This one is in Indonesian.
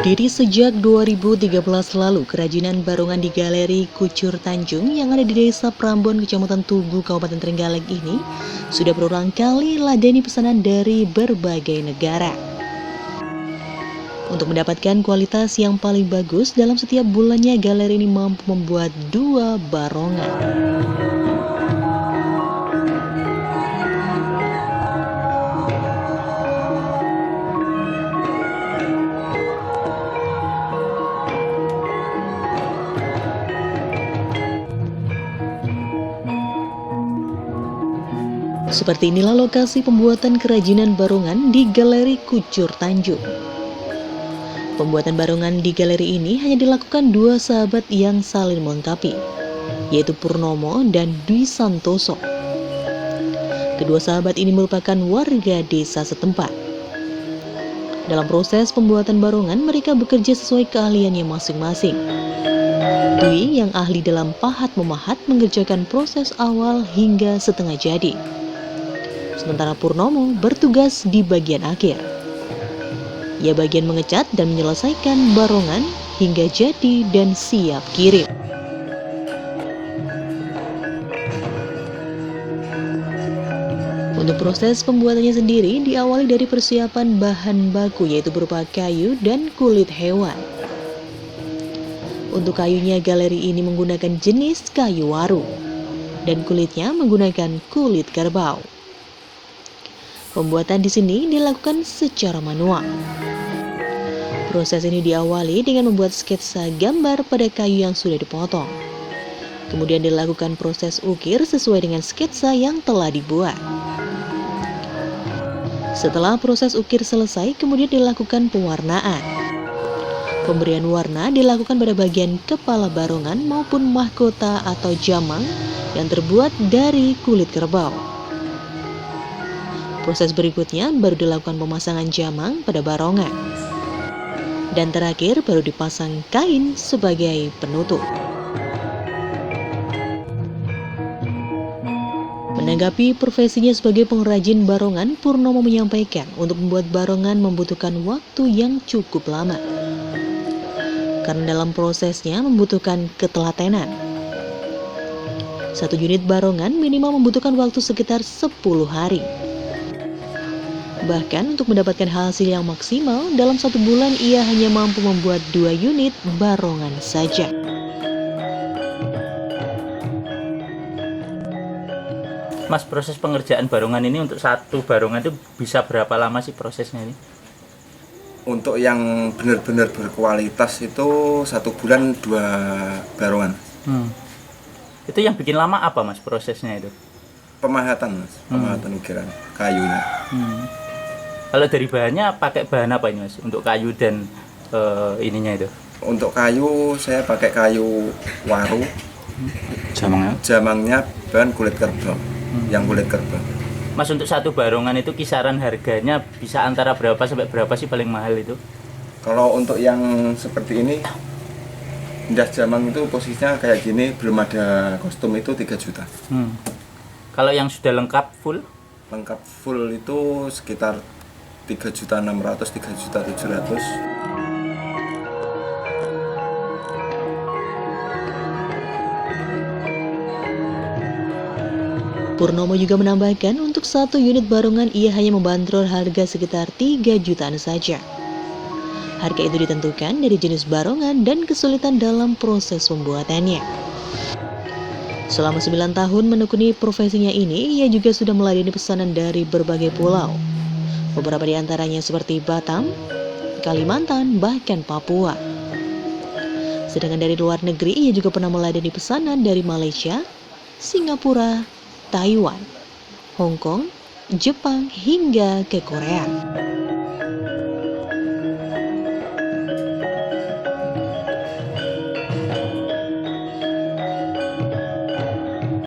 Berdiri sejak 2013 lalu, kerajinan barongan di Galeri Kucur Tanjung yang ada di Desa Prambon, Kecamatan Tugu, Kabupaten Trenggalek ini sudah berulang kali ladeni pesanan dari berbagai negara. Untuk mendapatkan kualitas yang paling bagus, dalam setiap bulannya galeri ini mampu membuat 2 barongan. Seperti inilah lokasi pembuatan kerajinan barongan di Galeri Kucur Tanjung. Pembuatan barongan di galeri ini hanya dilakukan 2 sahabat yang saling melengkapi, yaitu Purnomo dan Dwi Santoso. Kedua sahabat ini merupakan warga desa setempat. Dalam proses pembuatan barongan, mereka bekerja sesuai keahliannya masing-masing. Dwi yang ahli dalam pahat-memahat mengerjakan proses awal hingga setengah jadi. Sementara Purnomo bertugas di bagian akhir. Ia bagian mengecat dan menyelesaikan barongan hingga jadi dan siap kirim. Untuk proses pembuatannya sendiri diawali dari persiapan bahan baku, yaitu berupa kayu dan kulit hewan. Untuk kayunya, galeri ini menggunakan jenis kayu waru dan kulitnya menggunakan kulit kerbau. Pembuatan di sini dilakukan secara manual. Proses ini diawali dengan membuat sketsa gambar pada kayu yang sudah dipotong. Kemudian dilakukan proses ukir sesuai dengan sketsa yang telah dibuat. Setelah proses ukir selesai, kemudian dilakukan pewarnaan. Pemberian warna dilakukan pada bagian kepala barongan maupun mahkota atau jamang yang terbuat dari kulit kerbau. Proses berikutnya baru dilakukan pemasangan jamang pada barongan. Dan terakhir baru dipasang kain sebagai penutup. Menanggapi profesinya sebagai pengrajin barongan, Purnomo menyampaikan untuk membuat barongan membutuhkan waktu yang cukup lama. Karena dalam prosesnya membutuhkan ketelatenan. 1 unit barongan minimal membutuhkan waktu sekitar 10 hari. Bahkan untuk mendapatkan hasil yang maksimal, dalam 1 bulan ia hanya mampu membuat 2 unit barongan saja. Mas, proses pengerjaan barongan ini untuk 1 barongan itu bisa berapa lama sih prosesnya ini? Untuk yang benar-benar berkualitas itu 1 bulan 2 barongan. Itu yang bikin lama apa, Mas, prosesnya itu? Pemahatan, Mas. Pemahatan ukiran kayunya. Kalau dari bahannya pakai bahan apa ini, Mas? Untuk kayu dan ininya itu? Untuk kayu saya pakai kayu waru. Jamangnya bahan kulit kerbau. Yang kulit kerbau. Mas, untuk 1 barongan itu kisaran harganya bisa antara berapa sampai berapa sih paling mahal itu? Kalau untuk yang seperti ini, jas jamang itu posisinya kayak gini, belum ada kostum itu 3 juta. Kalau yang sudah lengkap full? Lengkap full itu sekitar 3.600.000, 3.700.000. Purnomo juga menambahkan untuk 1 unit barongan ia hanya membandrol harga sekitar 3 jutaan saja. Harga itu ditentukan dari jenis barongan dan kesulitan dalam proses pembuatannya. Selama 9 tahun menekuni profesinya ini, ia juga sudah melayani pesanan dari berbagai pulau. Beberapa di antaranya seperti Batam, Kalimantan, bahkan Papua. Sedangkan dari luar negeri, ia juga pernah melayani pesanan dari Malaysia, Singapura, Taiwan, Hong Kong, Jepang, hingga ke Korea.